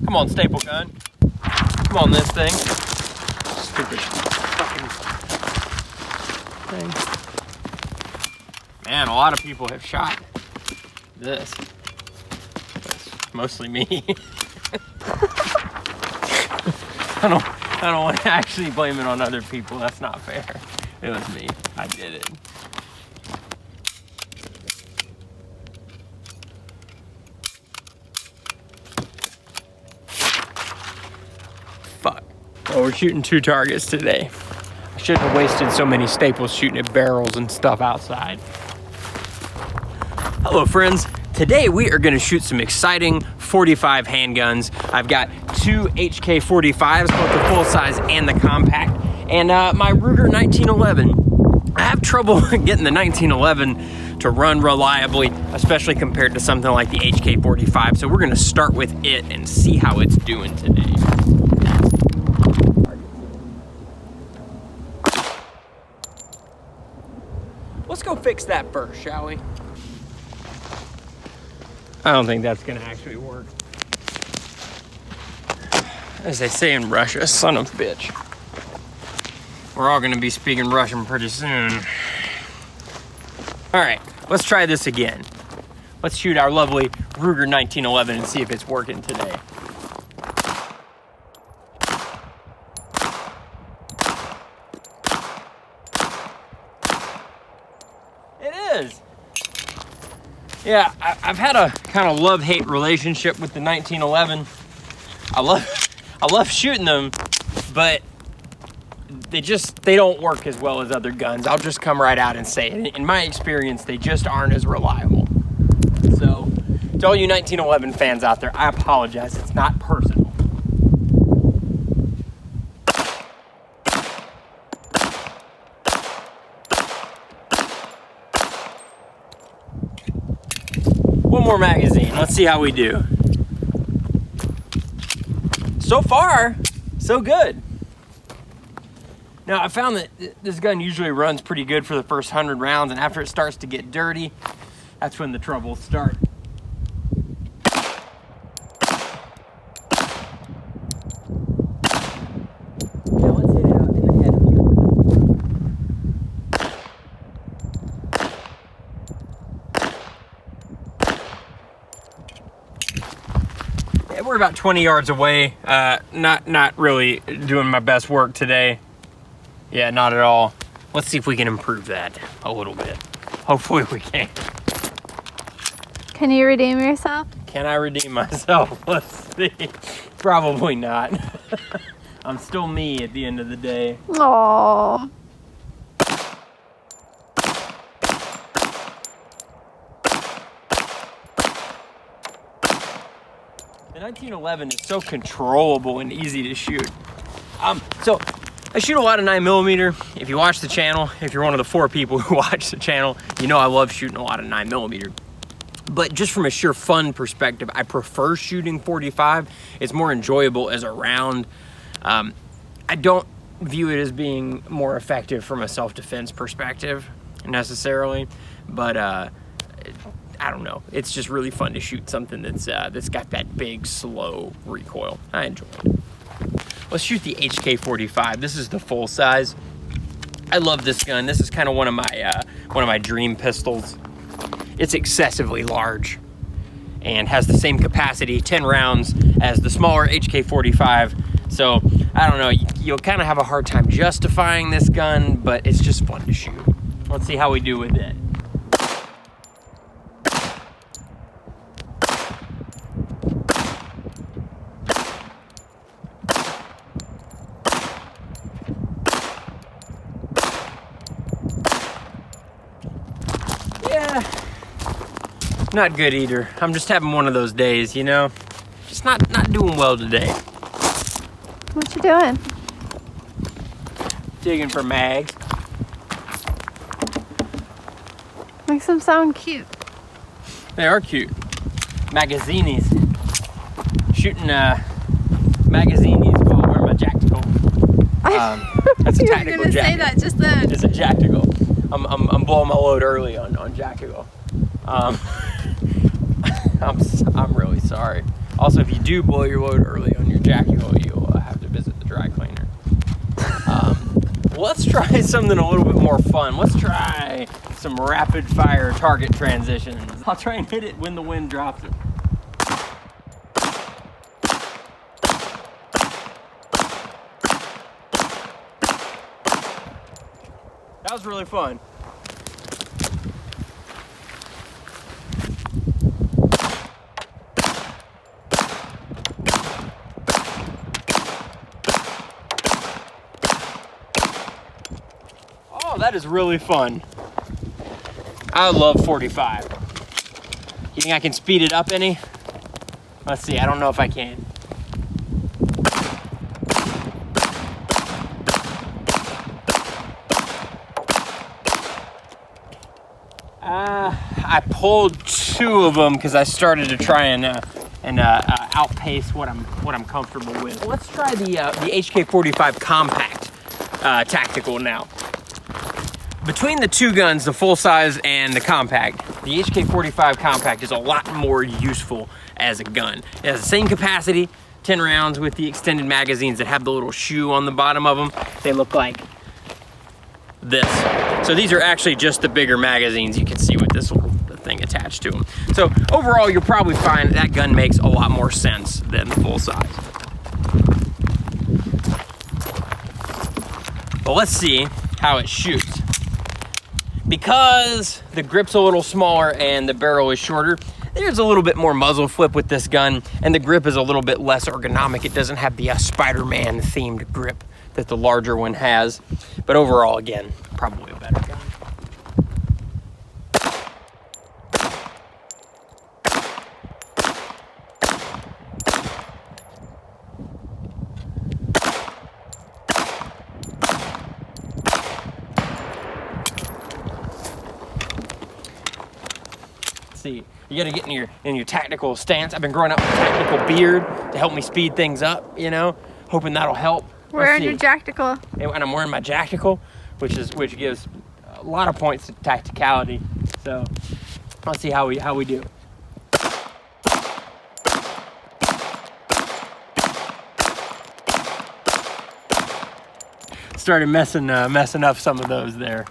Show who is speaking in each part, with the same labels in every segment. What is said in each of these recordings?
Speaker 1: Come on, staple gun. Come on, this thing. Stupid fucking thing. Man, a lot of people have shot this. That's mostly me. I don't want to actually blame it on other people. That's not fair. It was me. I did it. Fuck. Well, we're shooting 2 targets today. I shouldn't have wasted so many staples shooting at barrels and stuff outside. Hello, friends. Today we are going to shoot some exciting 45 handguns. I've got 2 HK45s, both the full size and the compact, and my Ruger 1911. I have trouble getting the 1911 to run reliably, especially compared to something like the HK45. So we're going to start with it and see how it's doing today. Let's go fix that first, shall we? I don't think that's gonna actually work. As they say in Russia, son of a bitch. We're all gonna be speaking Russian pretty soon. All right, let's try this again. Let's shoot our lovely Ruger 1911 and see if it's working today. Yeah, I've had a kind of love-hate relationship with the 1911. I love shooting them, but they don't work as well as other guns. I'll just come right out and say it. In my experience, they just aren't as reliable. So, to all you 1911 fans out there, I apologize. It's not personal. One more magazine. Let's see how we do. So far, so good. Now, I found that this gun usually runs pretty good for the first 100 rounds, and after it starts to get dirty, that's when the troubles start. Now, let's hit it out in the head. We're about 20 yards away. Not really doing my best work today. Yeah, not at all. Let's see if we can improve that a little bit. Hopefully we can.
Speaker 2: Can you redeem yourself?
Speaker 1: Can I redeem myself? Let's see. Probably not. I'm still me at the end of the day.
Speaker 2: Aww.
Speaker 1: The 1911 is so controllable and easy to shoot. So I shoot a lot of 9mm. If you watch the channel, if you're one of the 4 people who watch the channel, you know I love shooting a lot of 9mm. But just from a sheer fun perspective, I prefer shooting 45. It's more enjoyable as a round. I don't view it as being more effective from a self-defense perspective necessarily, but I don't know. It's just really fun to shoot something that's got that big, slow recoil. I enjoy it. Let's shoot the HK45. This is the full size. I love this gun. This is kind of one of my dream pistols. It's excessively large and has the same capacity, 10 rounds, as the smaller HK45. So I don't know. You'll kind of have a hard time justifying this gun, but it's just fun to shoot. Let's see how we do with it. Not good either. I'm just having one of those days, you know? Just not doing well today.
Speaker 2: What you doing?
Speaker 1: Digging for mags.
Speaker 2: Makes them sound cute.
Speaker 1: They are cute. Magazinis. Shooting magazinis while wearing my jacktical. That's a tactical
Speaker 2: You were gonna
Speaker 1: jacket.
Speaker 2: say that just then.
Speaker 1: It's a jacktical. I'm blowing my load early on jacktical. I'm really sorry. Also, if you do blow your load early on your jacktical, you'll have to visit the dry cleaner. Let's try something a little bit more fun. Let's try some rapid fire target transitions. I'll try and hit it when the wind drops it. That was really fun. Oh, that is really fun. I love 45. You think I can speed it up any? Let's see, I don't know if I can. I pulled 2 of them because I started to try and outpace what I'm comfortable with. Let's try the HK45 compact tactical now. Between the 2 guns, the full size and the compact, the HK45 compact is a lot more useful as a gun. It has the same capacity, 10 rounds with the extended magazines that have the little shoe on the bottom of them. They look like this. So these are actually just the bigger magazines you can see with this little thing attached to them. So overall, you'll probably find that gun makes a lot more sense than the full size. But let's see how it shoots. Because the grip's a little smaller and the barrel is shorter, there's a little bit more muzzle flip with this gun, and the grip is a little bit less ergonomic. It doesn't have the Spider-Man themed grip that the larger one has. But overall, again, probably a better gun. See, you gotta get in your tactical stance. I've been growing up with a tactical beard to help me speed things up, you know, hoping that'll help.
Speaker 2: Wearing your jacktical.
Speaker 1: And I'm wearing my jacktical, which gives a lot of points to tacticality. So let's see how we do. Started messing up some of those there.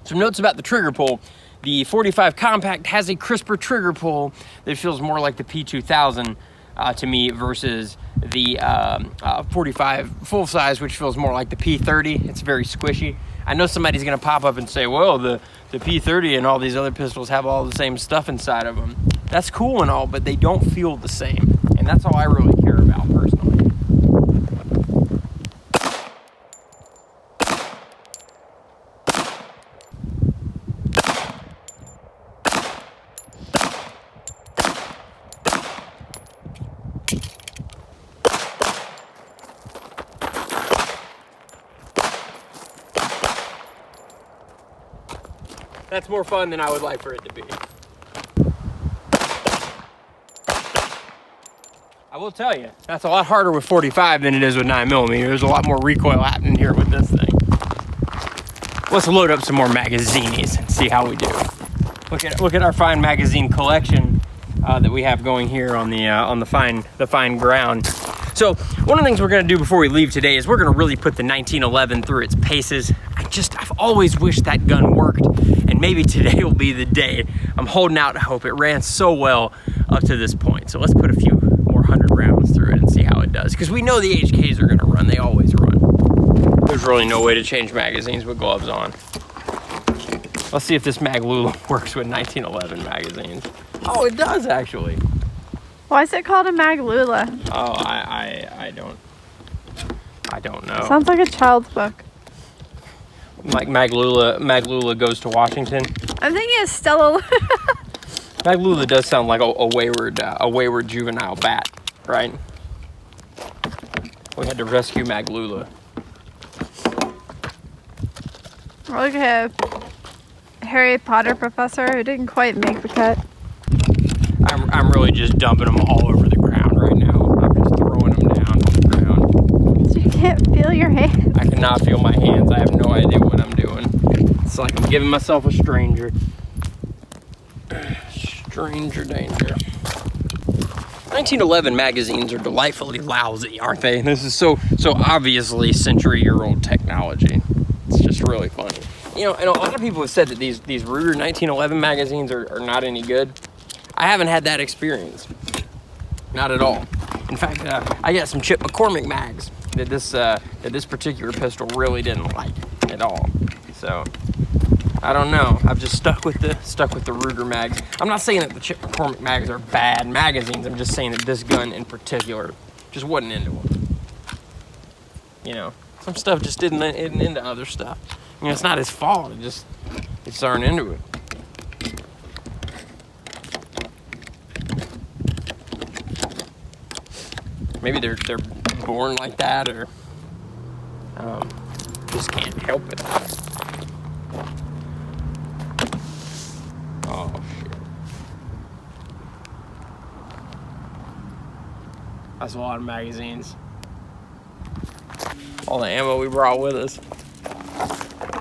Speaker 1: Some notes about the trigger pull. The 45 compact has a crisper trigger pull that feels more like the P2000 to me versus the 45 full size, which feels more like the P30. It's very squishy. I know somebody's gonna pop up and say, well, the P30 and all these other pistols have all the same stuff inside of them. That's cool and all, but they don't feel the same. And that's all I really care about personally. That's more fun than I would like for it to be. I will tell you, that's a lot harder with 45 than it is with 9mm. There's a lot more recoil happening here with this thing. Let's load up some more magazinis and see how we do. Look at our fine magazine collection that we have going here on the fine ground. So one of the things we're gonna do before we leave today is we're gonna really put the 1911 through its paces. I've always wished that gun worked, and maybe today will be the day. I'm holding out hope. It ran so well up to this point. So let's put a few more 100 rounds through it and see how it does. Because we know the HKs are gonna run, they always run. There's really no way to change magazines with gloves on. Let's see if this Maglula works with 1911 magazines. Oh, it does actually.
Speaker 2: Why is it called a Maglula?
Speaker 1: Oh, I don't know.
Speaker 2: Sounds like a child's book.
Speaker 1: Like Maglula goes to Washington.
Speaker 2: I'm thinking of Stella.
Speaker 1: Maglula does sound like a wayward juvenile bat, right? We had to rescue Maglula.
Speaker 2: Look at a Harry Potter professor who didn't quite make the cut.
Speaker 1: I'm really just dumping them all over the ground right now. I'm just throwing them down on the ground.
Speaker 2: You can't feel your hands.
Speaker 1: I cannot feel my hands. I have no idea what I'm doing. It's like I'm giving myself a stranger. Stranger danger. 1911 magazines are delightfully lousy, aren't they? This is so obviously century-year-old technology. It's just really funny. You know, and a lot of people have said that these Ruger 1911 magazines are not any good. I haven't had that experience. Not at all. In fact, I got some Chip McCormick mags that this particular pistol really didn't like at all. So I don't know. I've just stuck with the Ruger mags. I'm not saying that the Chip McCormick mags are bad magazines. I'm just saying that this gun in particular just wasn't into them. You know, some stuff just isn't into other stuff. You know, it's not his fault. It just aren't into it. Maybe they're born like that, or just can't help it. Oh shit! That's a lot of magazines. All the ammo we brought with us.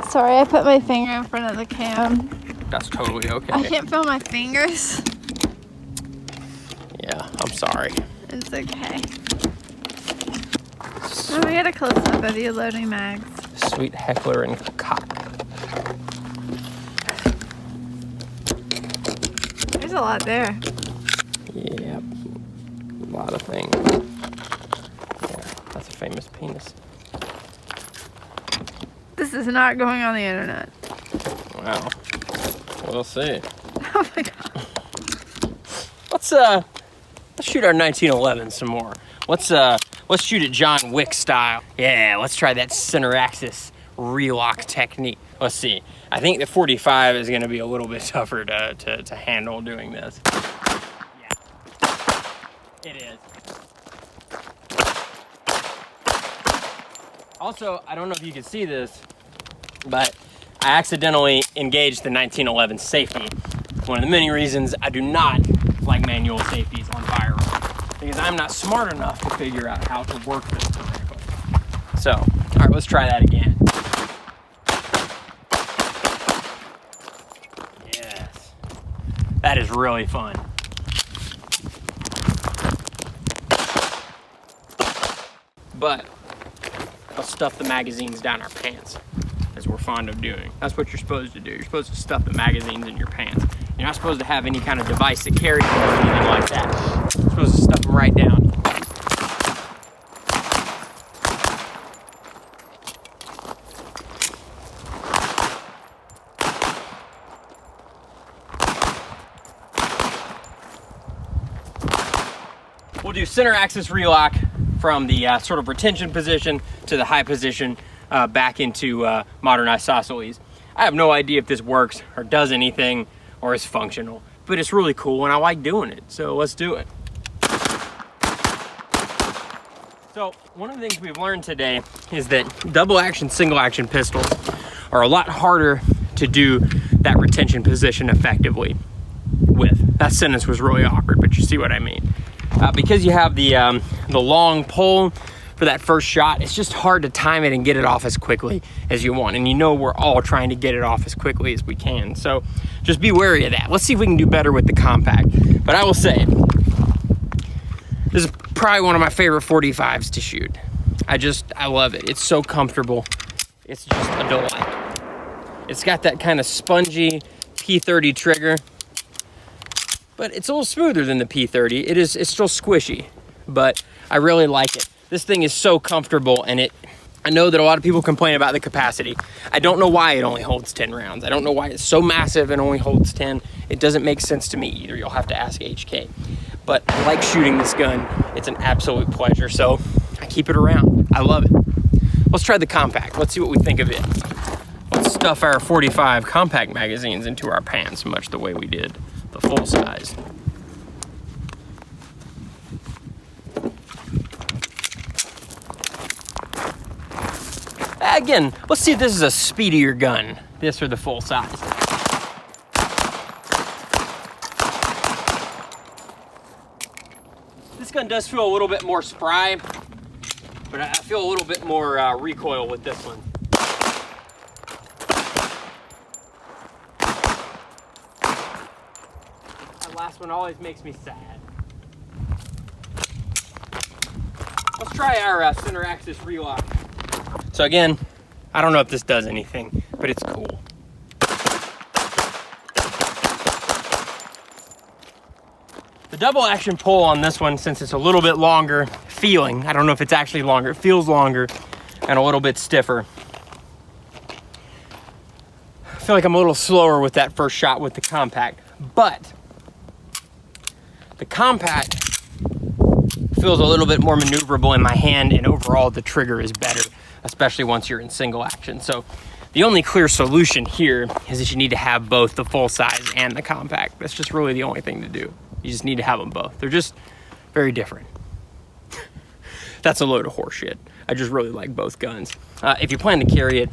Speaker 2: Sorry, I put my finger in front of the cam.
Speaker 1: That's totally okay.
Speaker 2: I can't feel my fingers.
Speaker 1: Yeah, I'm sorry.
Speaker 2: It's okay. Let me get a close-up of you loading mags.
Speaker 1: Sweet Heckler and Koch.
Speaker 2: There's a lot there.
Speaker 1: Yep. A lot of things. Yeah, that's a famous penis.
Speaker 2: This is not going on the internet.
Speaker 1: Wow. We'll see.
Speaker 2: Oh my god.
Speaker 1: Let's shoot our 1911 some more. Let's shoot it John Wick style. Yeah, let's try that center axis relock technique. Let's see. I think the 45 is gonna be a little bit tougher to handle doing this. Yeah, it is. Also, I don't know if you can see this, but I accidentally engaged the 1911 safety. One of the many reasons I do not like manual safeties on firearms, because I'm not smart enough to figure out how to work this correctly. So, all right, let's try that again. Yes, that is really fun. But let's stuff the magazines down our pants, as we're fond of doing. That's what you're supposed to do. You're supposed to stuff the magazines in your pants. You're not supposed to have any kind of device to carry them or anything like that. You're supposed to stuff them right down. We'll do center axis relock from the sort of retention position to the high position back into modern isosceles. I have no idea if this works or does anything or is functional, but it's really cool and I like doing it, so let's do it. So one of the things we've learned today is that double action, single action pistols are a lot harder to do that retention position effectively with. That sentence was really awkward, but you see what I mean. Because you have the long pull for that first shot, it's just hard to time it and get it off as quickly as you want. And you know we're all trying to get it off as quickly as we can. So just be wary of that. Let's see if we can do better with the compact. But I will say, this is probably one of my favorite 45s to shoot. I love it. It's so comfortable. It's just a delight. It's got that kind of spongy P30 trigger, but it's a little smoother than the P30. It's still squishy, but I really like it. This thing is so comfortable, and I know that a lot of people complain about the capacity. I don't know why it only holds 10 rounds. I don't know why it's so massive and only holds 10. It doesn't make sense to me either. You'll have to ask HK. But I like shooting this gun. It's an absolute pleasure, so I keep it around. I love it. Let's try the compact. Let's see what we think of it. Let's stuff our 45 compact magazines into our pants, much the way we did the full size. Again, let's see if this is a speedier gun, this or the full size. This gun does feel a little bit more spry, but I feel a little bit more recoil with this one. That last one always makes me sad. Let's try our center axis relock. So again, I don't know if this does anything, but it's cool. The double action pull on this one, since it's a little bit longer feeling, I don't know if it's actually longer, it feels longer and a little bit stiffer. I feel like I'm a little slower with that first shot with the compact, but the compact feels a little bit more maneuverable in my hand, and overall the trigger is better, especially once you're in single action. So the only clear solution here is that you need to have both the full size and the compact. That's just really the only thing to do. You just need to have them both. They're just very different. That's a load of horseshit. I just really like both guns. If you plan to carry it,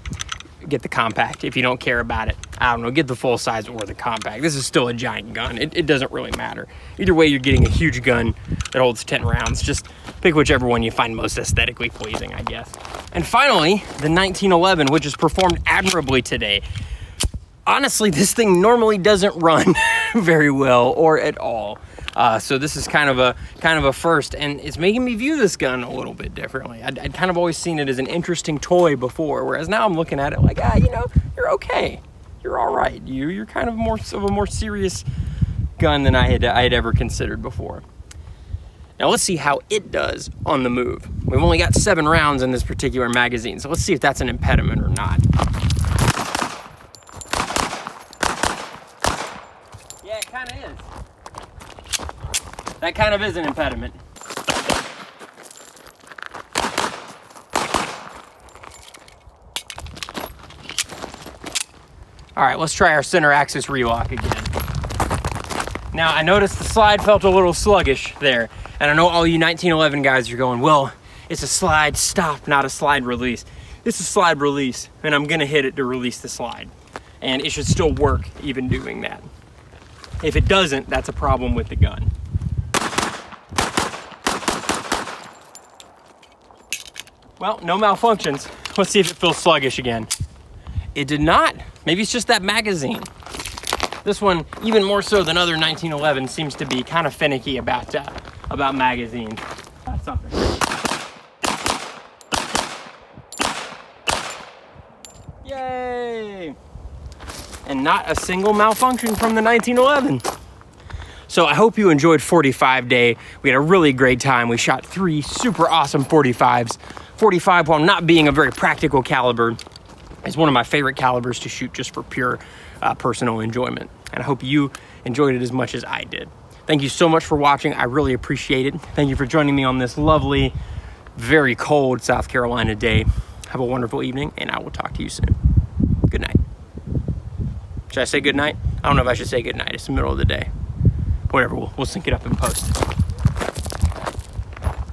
Speaker 1: get the compact. If you don't care about it, I don't know, get the full size or the compact. This is still a giant gun. It doesn't really matter. Either way, you're getting a huge gun that holds 10 rounds. Just pick whichever one you find most aesthetically pleasing, I guess. And finally, the 1911, which has performed admirably today. Honestly, this thing normally doesn't run very well or at all. So this is kind of a first, and it's making me view this gun a little bit differently. I'd kind of always seen it as an interesting toy before, whereas now I'm looking at it like, you know, you're okay. You're all right. You're kind of a more serious gun than I had ever considered before. Now let's see how it does on the move. We've only got 7 rounds in this particular magazine, so let's see if that's an impediment or not. Yeah, it kind of is. That kind of is an impediment. All right, let's try our center axis relock again. Now, I noticed the slide felt a little sluggish there, and I know all you 1911 guys are going, well, it's a slide stop, not a slide release. It's a slide release, and I'm gonna hit it to release the slide. And it should still work even doing that. If it doesn't, that's a problem with the gun. Well, no malfunctions. Let's see if it feels sluggish again. It did not. Maybe it's just that magazine. This one, even more so than other 1911, seems to be kind of finicky about magazines. That's something. Yay! And not a single malfunction from the 1911. So I hope you enjoyed 45 Day. We had a really great time. We shot 3 super awesome 45s. 45, while not being a very practical caliber, is one of my favorite calibers to shoot just for pure personal enjoyment. And I hope you enjoyed it as much as I did. Thank you so much for watching. I really appreciate it. Thank you for joining me on this lovely, very cold South Carolina day. Have a wonderful evening, and I will talk to you soon. Good night. Should I say good night? I don't know if I should say good night. It's the middle of the day. Whatever, we'll sync it up in post.